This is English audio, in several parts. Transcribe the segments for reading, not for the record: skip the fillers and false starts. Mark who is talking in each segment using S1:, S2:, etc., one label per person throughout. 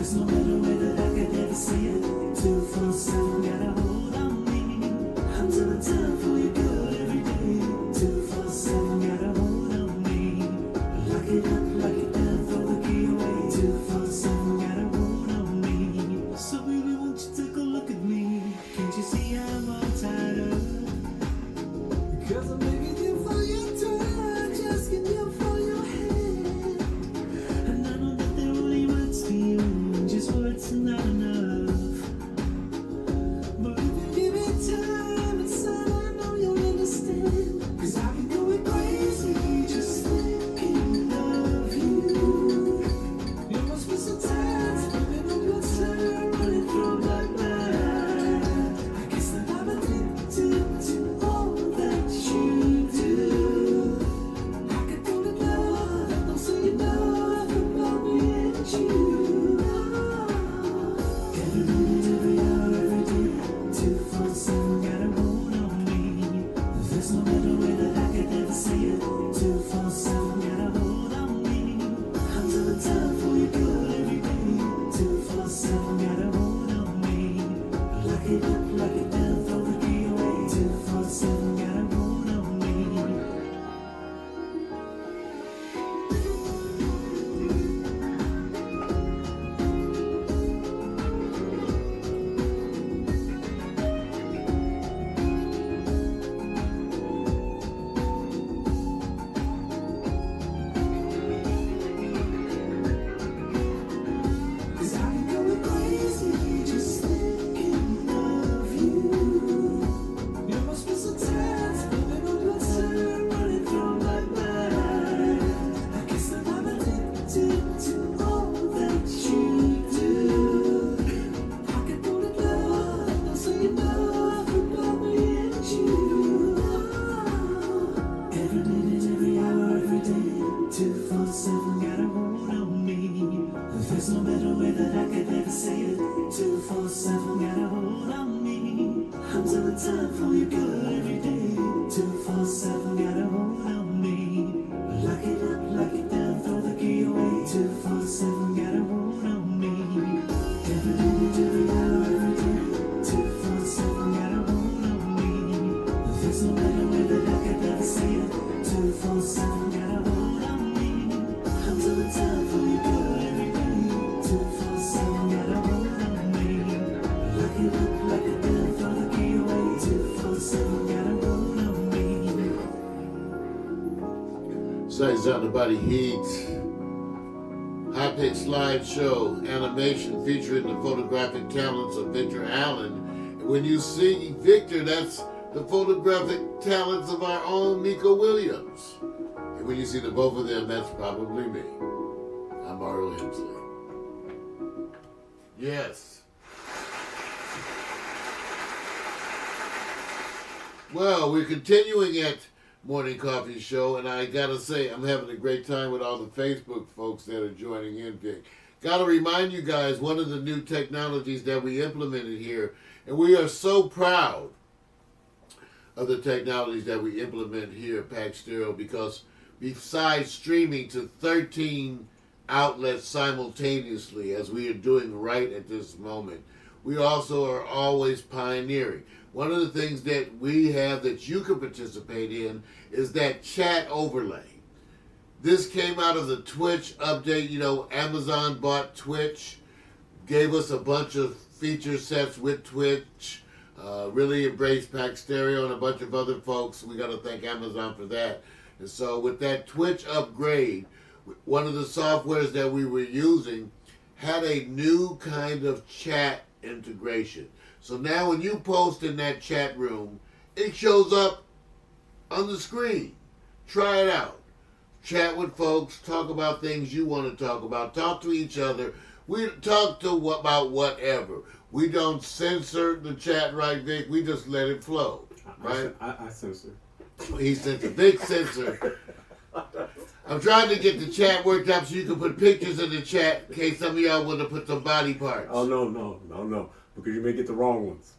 S1: There's no better way that I could ever say it. 247 got a hold on me. I'm doing time for you good every day. 247 got a hold on me. Lock it down, throw the key away. 247 got a hold on me. So baby, won't you take a look at me? Can't you see I'm all tied up? Because I'm begging you for your touch, asking you for your hand. And I know that they're only words to you, just words are not enough. But if you give me time and sun, I know you'll understand. 'Cause I've been going crazy, just thinking of you. You must be so tired, spending all your time running through my mind. I guess that I'm addicted to all that you do. I can feel the love, don't say enough about me and you. Every minute, every hour, every day, 247 got a hold on me. There's no better way that I could ever say it. 247 got a hold on me. I'm doing time for you good every day. 247 got a hold on me. Lock it down, throw the key away. 247 got a hold on me. Cause I've been going crazy, just thinking of you. You must be so tired, spending all your time running through my mind. I guess that I'm addicted to all that you do. I can pull it love, don't say enough about me and you. Every minute, every hour, every day, 247 got a hold on me. There's no better way that I could ever say it. 247 got a hold on me. I'm doing time for you good every day. 247 got a hold on me. Lock it down, throw the key away. 247 got a hold on me. Every minute, every hour, every day, 247 got a hold on me. There's no better way that I could ever say it. 247 got a hold on me. I'm doing time for you good every day. 247 got a hold on me. Lock it down, throw the key away. 247 got a hold on me.
S2: Say something about heat. High Pitch Slideshow animation featuring the photographic talents of Victor Allen. And when you see Victor, that's the photographic talents of our own Mika Williams. And when you see the both of them, that's probably me. I'm Mario Hensley. Yes. Well, we're continuing at Morning Coffee Show, and I gotta say, I'm having a great time with all the Facebook folks that are joining in. Gotta remind you guys, one of the new technologies that we implemented here, and we are so proud of the technologies that we implement here at Pack Stereo, because besides streaming to 13 outlets simultaneously, as we are doing right at this moment, we also are always pioneering. One of the things that we have that you can participate in is that chat overlay. This came out of the Twitch update. You know, Amazon bought Twitch, gave us a bunch of feature sets with Twitch, really embraced Pack Stereo and a bunch of other folks. We got to thank Amazon for that. And so with that Twitch upgrade, one of the softwares that we were using had a new kind of chat integration. So now when you post in that chat room, it shows up on the screen. Try it out. Chat with folks, talk about things you want to talk about, talk to each other. We talk about whatever. We don't censor the chat, right, Vic? We just let it flow, right?
S3: I censor.
S2: He censor. Vic censor. I'm trying to get the chat worked up so you can put pictures in the chat in case some of y'all want to put some body parts.
S3: Oh, no. Because you may get the wrong ones.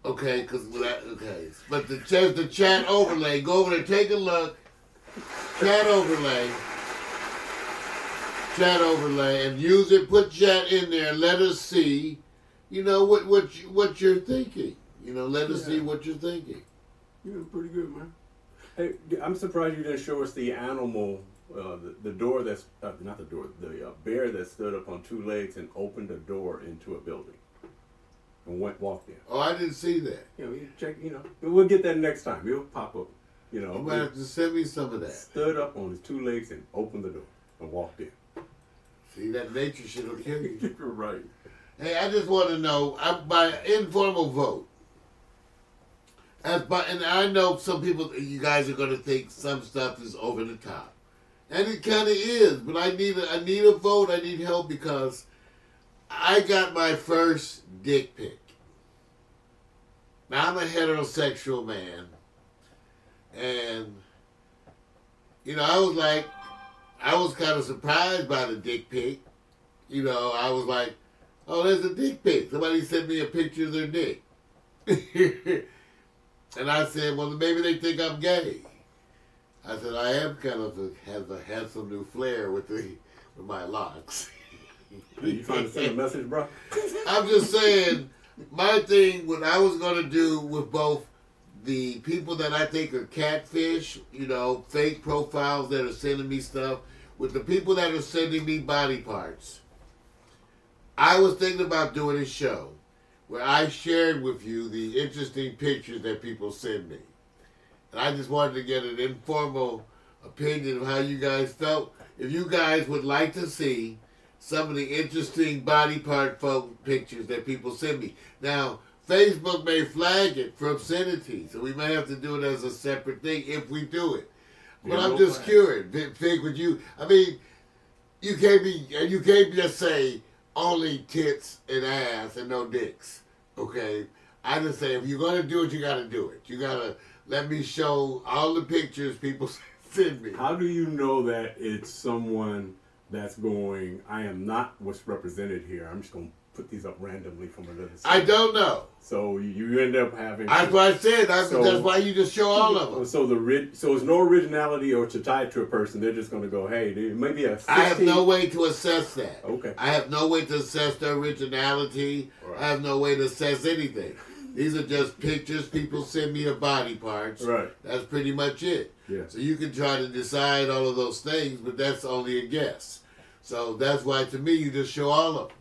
S2: Okay, okay. But the chat overlay, go over there, take a look. Chat overlay. chat overlay and use it. Put chat in there. Let us see, what you're thinking. Let us see what you're thinking.
S3: You're doing pretty good, man. Hey, I'm surprised you didn't show us the animal, the door that's, not the door, the bear that stood up on two legs and opened a door into a building and walked in.
S2: Oh, I didn't see that.
S3: You check, we'll get that next time. It'll pop up,
S2: You might have to send me some of that.
S3: Stood up on his two legs and opened the door and walked in.
S2: See, that nature shit will kill you.
S3: You're right.
S2: Hey, I just want to know, by informal vote, and I know some people, you guys are going to think some stuff is over the top. And it kind of is, but I need a vote, I need help, because I got my first dick pic. Now, I'm a heterosexual man, and, I was kind of surprised by the dick pic. I was like, oh, there's a dick pic. Somebody sent me a picture of their dick. And I said, well, maybe they think I'm gay. I said, I am kind of have a handsome new flair with my locks.
S3: Are you trying to send a message, bro?
S2: I'm just saying, my thing, what I was going to do with both the people that I think are catfish, fake profiles that are sending me stuff, with the people that are sending me body parts, I was thinking about doing a show where I shared with you the interesting pictures that people send me. And I just wanted to get an informal opinion of how you guys felt. If you guys would like to see some of the interesting body part pictures that people send me. Now, Facebook may flag it for obscenity, so we may have to do it as a separate thing if we do it. But I'm just curious. Fig, would you? I mean, you can't just say only tits and ass and no dicks. Okay, I just say if you're gonna do it, you gotta do it. You gotta let me show all the pictures people send me.
S3: How do you know that it's someone that's going, I am not what's represented here, I'm just going to put these up randomly from another side?
S2: I don't know.
S3: So you end up having...
S2: That's what I said. That's why you just show all of them.
S3: So it's no originality or to tie it to a person. They're just going to go, hey, maybe a 16...
S2: I have no way to assess that.
S3: Okay.
S2: I have no way to assess their originality. Right. I have no way to assess anything. These are just pictures. People send me of body parts.
S3: Right.
S2: That's pretty much it.
S3: Yeah.
S2: So you can try to decide all of those things, but that's only a guess. So that's why, to me, you just show all of them.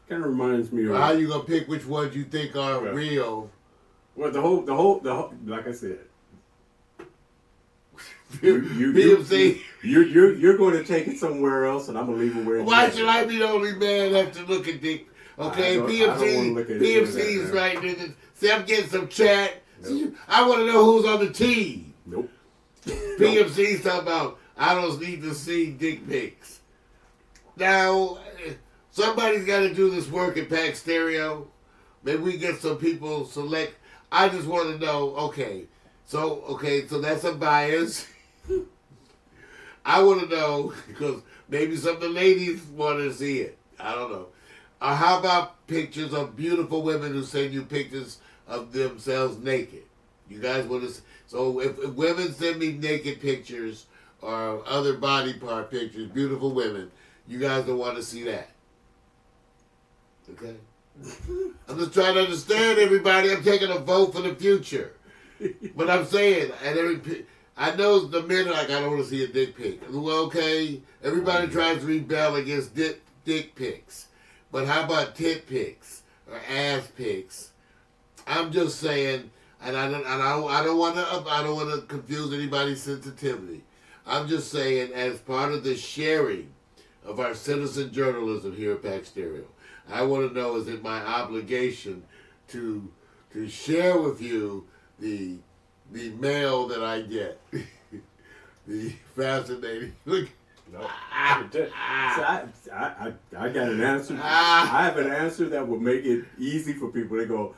S3: Kind of reminds me of...
S2: How you going to pick which ones you think are real?
S3: Well, the whole, like I said...
S2: PMC.
S3: You're going to take it somewhere else, and I'm going to leave it where it's...
S2: Why should I be the only man that have to look at dick? Okay, PMC's right there. See, I'm getting some chat. Nope. I want to know who's on the team.
S3: Nope.
S2: PMC's talking about, I don't need to see dick pics. Now, somebody's got to do this work at Pack Stereo. Maybe we get some people select. I just want to know, okay, so that's a bias. I want to know, because maybe some of the ladies want to see it. I don't know. How about pictures of beautiful women who send you pictures of themselves naked? You guys want to... So if women send me naked pictures or other body part pictures, beautiful women, you guys don't want to see that. Okay? I'm just trying to understand everybody. I'm taking a vote for the future. But I'm saying, I know the men are like, I don't want to see a dick pic. Well, okay, everybody tries to rebel against dick pics. But how about tit pics or ass pics? I'm just saying, and I don't want to confuse anybody's sensitivity. I'm just saying, as part of the sharing of our citizen journalism here at Pack Stereo, I want to know, is it my obligation to share with you the mail that I get, the fascinating look.
S3: No. So I got an answer. I have an answer that will make it easy for people to go,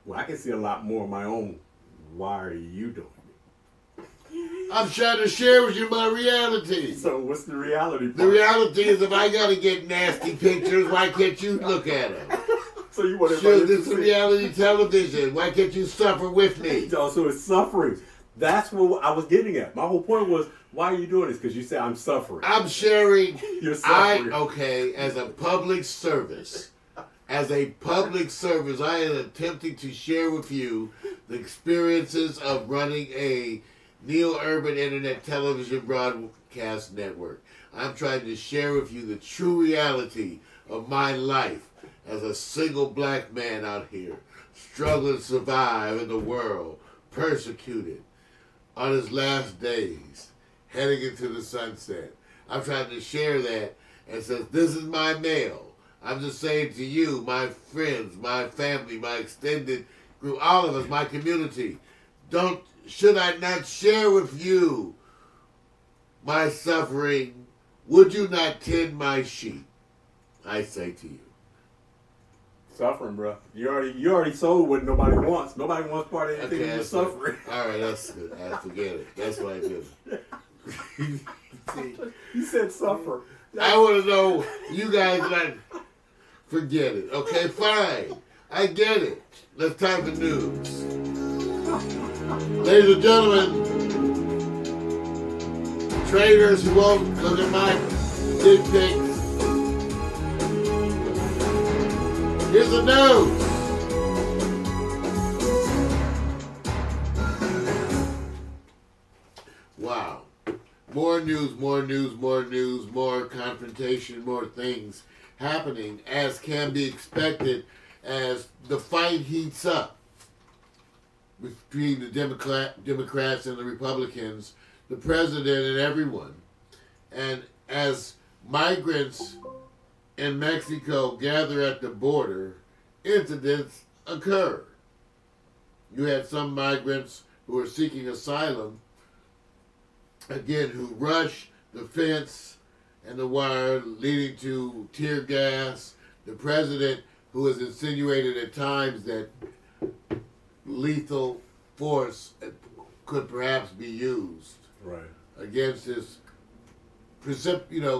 S3: well, I can see a lot more of my own. Why are you doing it?
S2: I'm trying to share with you my reality.
S3: So what's the reality part?
S2: The reality is, if I got to get nasty pictures, why can't you look at them?
S3: So you want
S2: Sure, this is reality television. Why can't you suffer with me?
S3: So it's suffering. That's what I was getting at. My whole point was, why are you doing this? Because you said I'm suffering.
S2: I'm sharing.
S3: You're suffering.
S2: As a public service. As a public service, I am attempting to share with you the experiences of running a neo-urban internet television broadcast network. I'm trying to share with you the true reality of my life as a single black man out here, struggling to survive in the world, persecuted, on his last days, heading into the sunset. I'm trying to share that and says, this is my mail. I'm just saying to you, my friends, my family, my extended group, all of us, my community, should I not share with you my suffering? Would you not tend my sheep? I say to you.
S3: Suffering, bro. You already sold what nobody wants. Nobody wants part of anything but suffering.
S2: All right, that's good. I forget it. That's what I did. See,
S3: You said suffer.
S2: I want to know, you guys like, forget it. Okay, fine. I get it. Let's time for news. Ladies and gentlemen, traders who won't look at my dick pics. Here's the news. Wow. More news, more news, more news, more confrontation, more things happening as can be expected as the fight heats up between the Democrats and the Republicans, the president and everyone. And as migrants in Mexico gather at the border, incidents occur. You had some migrants who are seeking asylum, again, who rush the fence and the wire, leading to tear gas. The president, who has insinuated at times that lethal force could perhaps be used against this,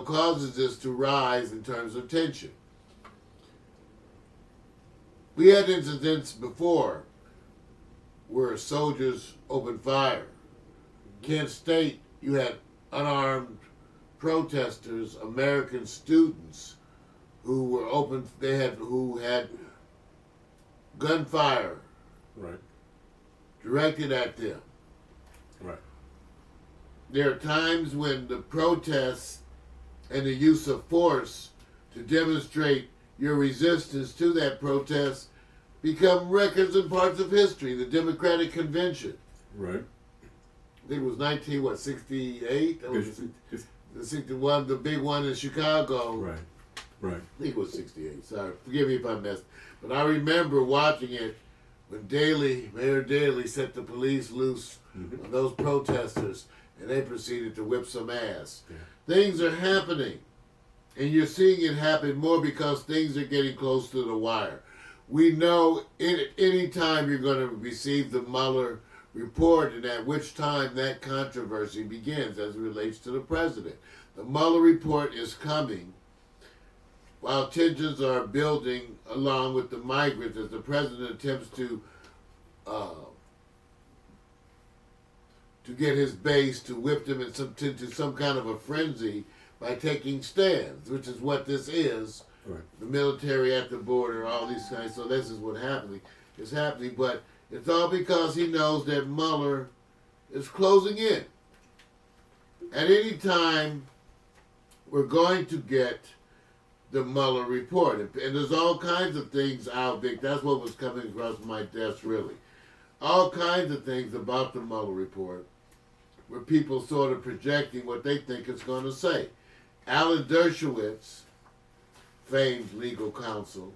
S2: causes this to rise in terms of tension. We had incidents before where soldiers opened fire. Kent State, you had unarmed protesters, American students, who had gunfire directed at them. There are times when the protests and the use of force to demonstrate your resistance to that protest become records and parts of history. The Democratic Convention. I think it was 68? That was the 61, the big one in Chicago. I think it was 68. Sorry, forgive me if I missed. But I remember watching it when Mayor Daley set the police loose on those protesters, and they proceeded to whip some ass. Things are happening, and you're seeing it happen more because things are getting close to the wire. We know any time you're going to receive the Mueller report, and at which time that controversy begins as it relates to the president. The Mueller report is coming while tensions are building along with the migrants as the president attempts to get his base to whip them into some kind of a frenzy by taking stands, which is what this is. The military at the border, all these guys. So this is what's happening. It's happening, but it's all because he knows that Mueller is closing in. At any time, we're going to get the Mueller report. And there's all kinds of things out, Vic. That's what was coming across my desk, really. All kinds of things about the Mueller report where people sort of projecting what they think it's going to say. Alan Dershowitz, famed legal counsel,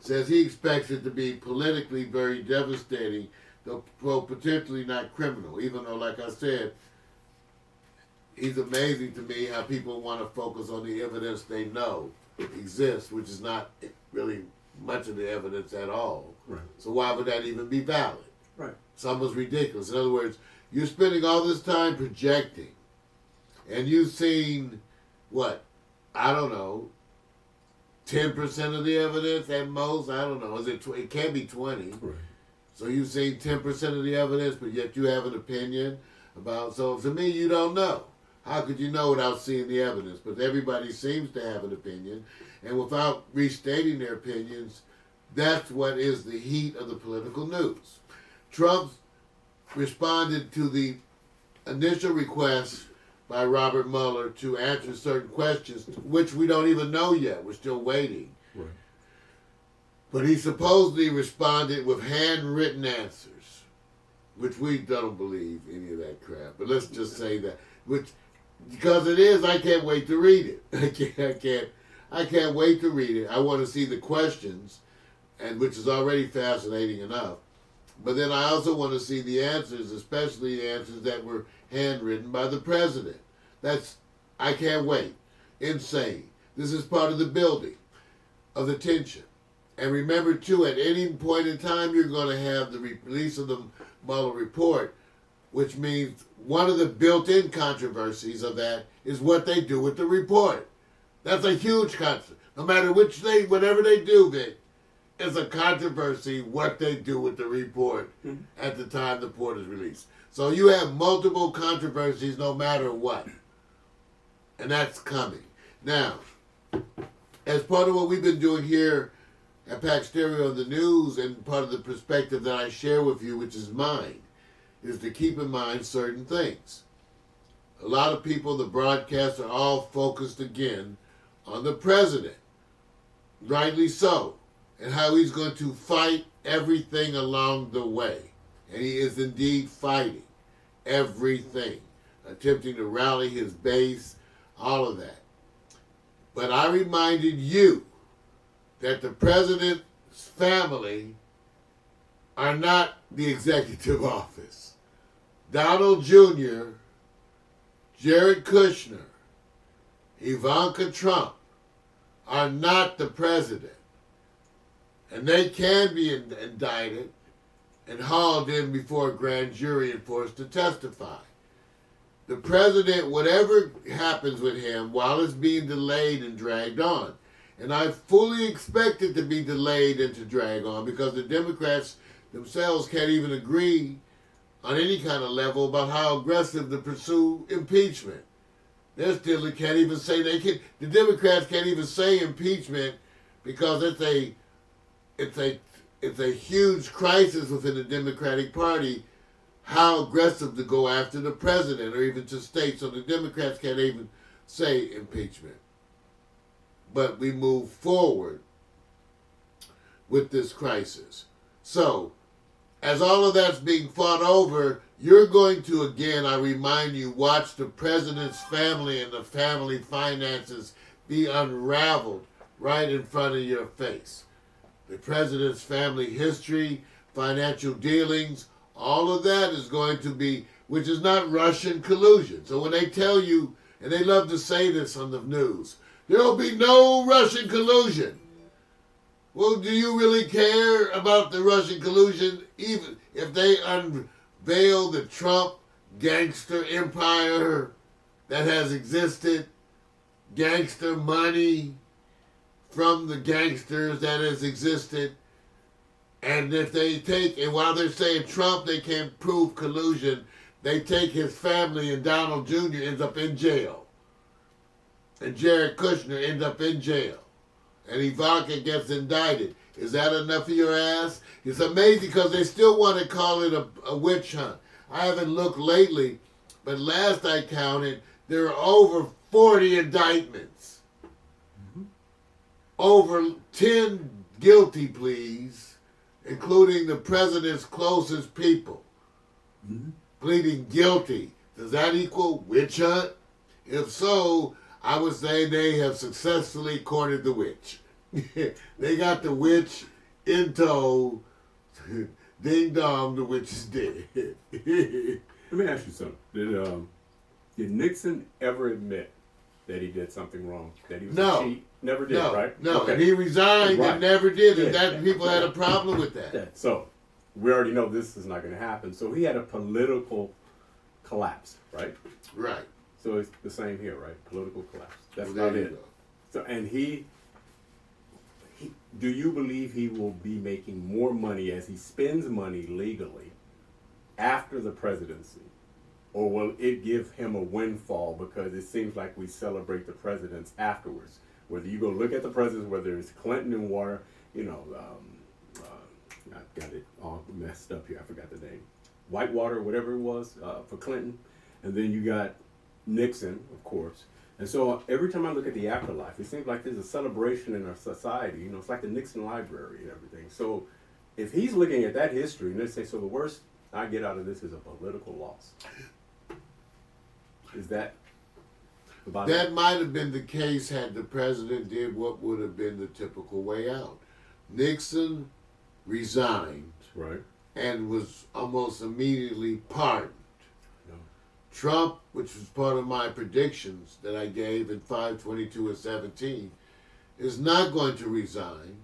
S2: says he expects it to be politically very devastating, though potentially not criminal, even though, like I said, he's amazing to me how people want to focus on the evidence they know exists, which is not really much of the evidence at all. So why would that even be valid? It's almost ridiculous. In other words, you're spending all this time projecting, and you've seen, what, I don't know, 10% of the evidence at most? I don't know. It can't be 20. So you've seen 10% of the evidence, but yet you have an opinion about. So to me, you don't know. How could you know without seeing the evidence? But everybody seems to have an opinion, and without restating their opinions, that's what is the heat of the political news. Trump responded to the initial request by Robert Mueller to answer certain questions, which we don't even know yet. We're still waiting.
S3: Right.
S2: But he supposedly responded with handwritten answers, which we don't believe any of that crap. But let's just say that, which because it is, I can't wait to read it. I can't wait to read it. I want to see the questions, and which is already fascinating enough. But then I also want to see the answers, especially the answers that were handwritten by the president. I can't wait. Insane. This is part of the building of the tension. And remember, too, at any point in time, you're going to have the release of the Mueller report, which means one of the built-in controversies of that is what they do with the report. That's a huge controversy. No matter whatever they do, Vic, it's a controversy what they do with the report at the time the report is released. So you have multiple controversies no matter what. And that's coming. Now, as part of what we've been doing here at Pack Stereo on the news, and part of the perspective that I share with you, which is mine, is to keep in mind certain things. A lot of people, the broadcasts, are all focused again on the president, rightly so, and how he's going to fight everything along the way. And he is indeed fighting everything, attempting to rally his base, all of that. But I reminded you that the president's family are not the executive office. Donald Jr., Jared Kushner, Ivanka Trump are not the president. And they can be indicted and hauled in before a grand jury and forced to testify. The president, whatever happens with him, while it's being delayed and dragged on, and I fully expect it to be delayed and to drag on because the Democrats themselves can't even agree on any kind of level about how aggressive to pursue impeachment. They still can't even say the Democrats can't even say impeachment because it's a huge crisis within the Democratic Party how aggressive to go after the president or even to states. So the Democrats can't even say impeachment. But we move forward with this crisis. So, as all of that's being fought over, you're going to, again, I remind you, watch the president's family and the family finances be unraveled right in front of your face. The president's family history, financial dealings, all of that is going to be, which is not Russian collusion. So when they tell you, and they love to say this on the news, there will be no Russian collusion. Well, do you really care about the Russian collusion, even if they unveil the Trump gangster empire that has existed, gangster money from the gangsters that has existed, and if they take, and while they're saying Trump, they can't prove collusion, they take his family and Donald Jr. ends up in jail. And Jared Kushner ends up in jail. And Ivanka gets indicted. Is that enough of your ass? It's amazing because they still want to call it a witch hunt. I haven't looked lately, but last I counted, there are over 40 indictments. Over 10 guilty pleas, including the president's closest people, pleading guilty. Does that equal witch hunt? If so, I would say they have successfully cornered the witch. They got the witch in tow. Ding dong, the witch is dead.
S3: Let me ask you something. Did Nixon ever admit that he did something wrong? That he was a cheat? Never did, right?
S2: No,
S3: okay.
S2: And he resigned and never did, and
S3: Yeah.
S2: that people had a problem with that.
S3: Yeah. So we already know this is not going to happen. So he had a political collapse, right?
S2: Right.
S3: So it's the same here, right? Political collapse. That's
S2: Well, there
S3: about
S2: you
S3: it.
S2: go.
S3: So and he do you believe he will be making more money as he spends money legally after the presidency? Or will it give him a windfall because it seems like we celebrate the presidents afterwards? Whether you go look at the presidents, whether it's Clinton and Water, I got it all messed up here. I forgot the name. Whitewater, whatever it was, for Clinton. And then you got Nixon, of course. And so every time I look at the afterlife, it seems like there's a celebration in our society. You know, it's like the Nixon Library and everything. So if he's looking at that history, and they say, so the worst I get out of this is a political loss. Is that about
S2: That
S3: it?
S2: might have been the case had the president did what would have been the typical way out. Nixon resigned
S3: Right.
S2: and was almost immediately pardoned.
S3: No.
S2: Trump, which was part of my predictions that I gave in 5/22 and 17, is not going to resign.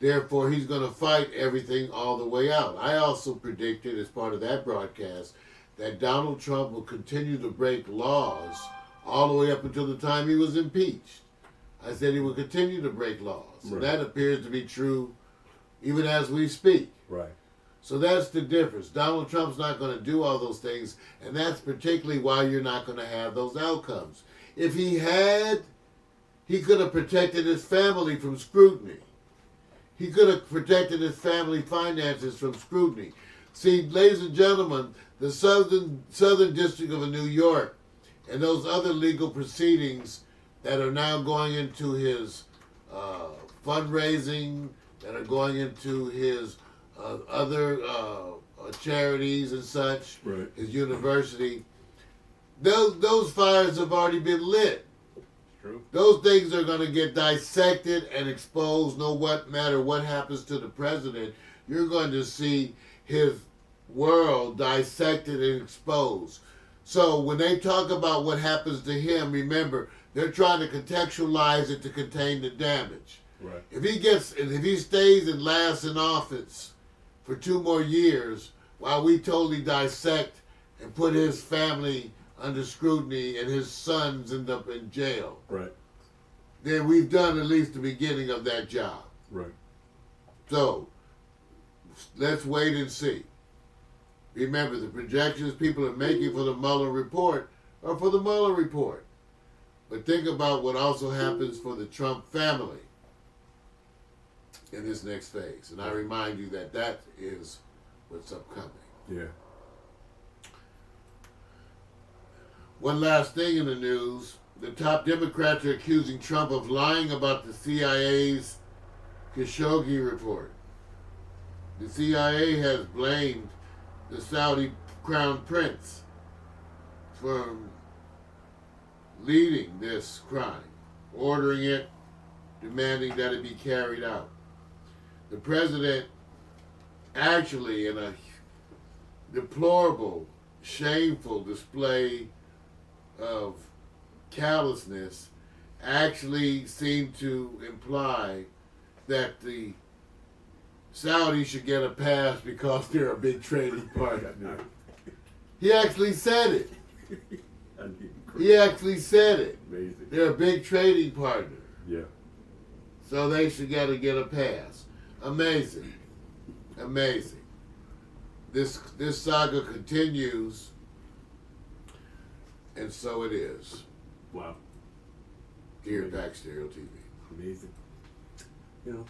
S2: Therefore, he's going to fight everything all the way out. I also predicted, as part of that broadcast, that Donald Trump will continue to break laws all the way up until the time he was impeached. I said he will continue to break laws.
S3: Right.
S2: And that appears to be true even as we speak.
S3: Right.
S2: So that's the difference. Donald Trump's not going to do all those things, and that's particularly why you're not going to have those outcomes. If he had, he could have protected his family from scrutiny. He could have protected his family finances from scrutiny. See, ladies and gentlemen, the Southern District of New York and those other legal proceedings that are now going into his fundraising, that are going into his other charities and such,
S3: Right.
S2: his university, those fires have already been lit.
S3: True.
S2: Those things are going to get dissected and exposed. No matter what happens to the president, you're going to see his world dissected and exposed. So when they talk about what happens to him, remember, they're trying to contextualize it to contain the damage.
S3: Right.
S2: If he stays and lasts in office for 2 more years, while we totally dissect and put his family under scrutiny and his sons end up in jail,
S3: Right.
S2: then we've done at least the beginning of that job.
S3: Right.
S2: So let's wait and see. Remember, the projections people are making for the Mueller report are for the Mueller report. But think about what also happens for the Trump family in this next phase. And I remind you that that is what's upcoming.
S3: Yeah.
S2: One last thing in the news. The top Democrats are accusing Trump of lying about the CIA's Khashoggi report. The CIA has blamed the Saudi crown prince for leading this crime, ordering it, demanding that it be carried out. The president actually, in a deplorable, shameful display of callousness, actually seemed to imply that the Saudis should get a pass because they're a big trading partner. He actually said it. He actually said it.
S3: Amazing.
S2: They're a big trading partner.
S3: Yeah.
S2: So they should get a pass. Amazing. Amazing. This saga continues, and so it is.
S3: Wow.
S2: Here at Back Stereo TV.
S3: Amazing. You know,